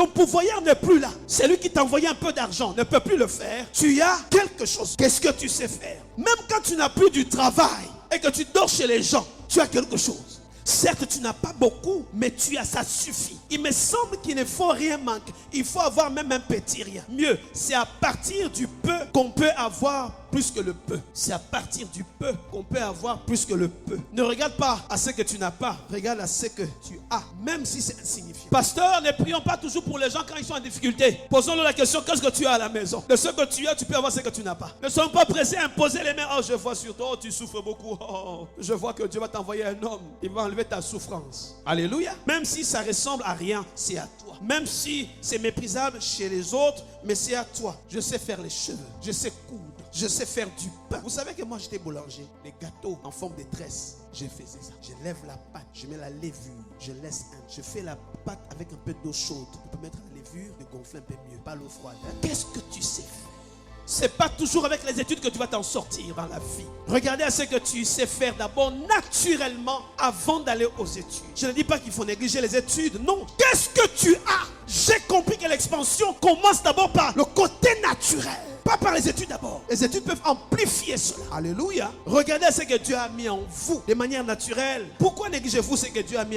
ton pourvoyeur n'est plus là. C'est lui qui t'a envoyé un peu d'argent, ne peut plus le faire. Tu as quelque chose. Qu'est-ce que tu sais faire? Même quand tu n'as plus du travail et que tu dors chez les gens, tu as quelque chose. Certes, tu n'as pas beaucoup, mais tu as, ça suffit. Il me semble qu'il ne faut rien manquer. Il faut avoir même un petit rien. Mieux, c'est à partir du peu qu'on peut avoir plus que le peu. C'est à partir du peu qu'on peut avoir plus que le peu. Ne regarde pas à ce que tu n'as pas. Regarde à ce que tu as, même si c'est insignifiant. Pasteur, ne prions pas toujours pour les gens quand ils sont en difficulté. Posons-nous la question, qu'est-ce que tu as à la maison? De ce que tu as, tu peux avoir ce que tu n'as pas. Ne soyons pas pressés à imposer les mains. Oh, je vois sur toi, oh, tu souffres beaucoup. Oh, je vois que Dieu va t'envoyer un homme. Il va enlever ta souffrance. Alléluia. Même si ça ressemble à rien, c'est à toi. Même si c'est méprisable chez les autres, mais c'est à toi. Je sais faire les cheveux. Je sais coudre. Je sais faire du pain. Vous savez que moi j'étais boulanger. Les gâteaux en forme de tresse, je faisais ça. Je lève la pâte, je mets la levure, je laisse un. Je fais la pâte avec un peu d'eau chaude. On peut mettre la levure, de gonfler un peu mieux, pas l'eau froide. Qu'est-ce que tu sais faire? C'est pas toujours avec les études que tu vas t'en sortir dans la vie. Regardez à ce que tu sais faire d'abord naturellement avant d'aller aux études. Je ne dis pas qu'il faut négliger les études, non. Qu'est-ce que tu as? J'ai compris que l'expansion commence d'abord par le côté naturel. Pas par les études d'abord. Les études peuvent amplifier cela. Alléluia. Regardez ce que Dieu a mis en vous de manière naturelle. Pourquoi négligez-vous ce que Dieu a mis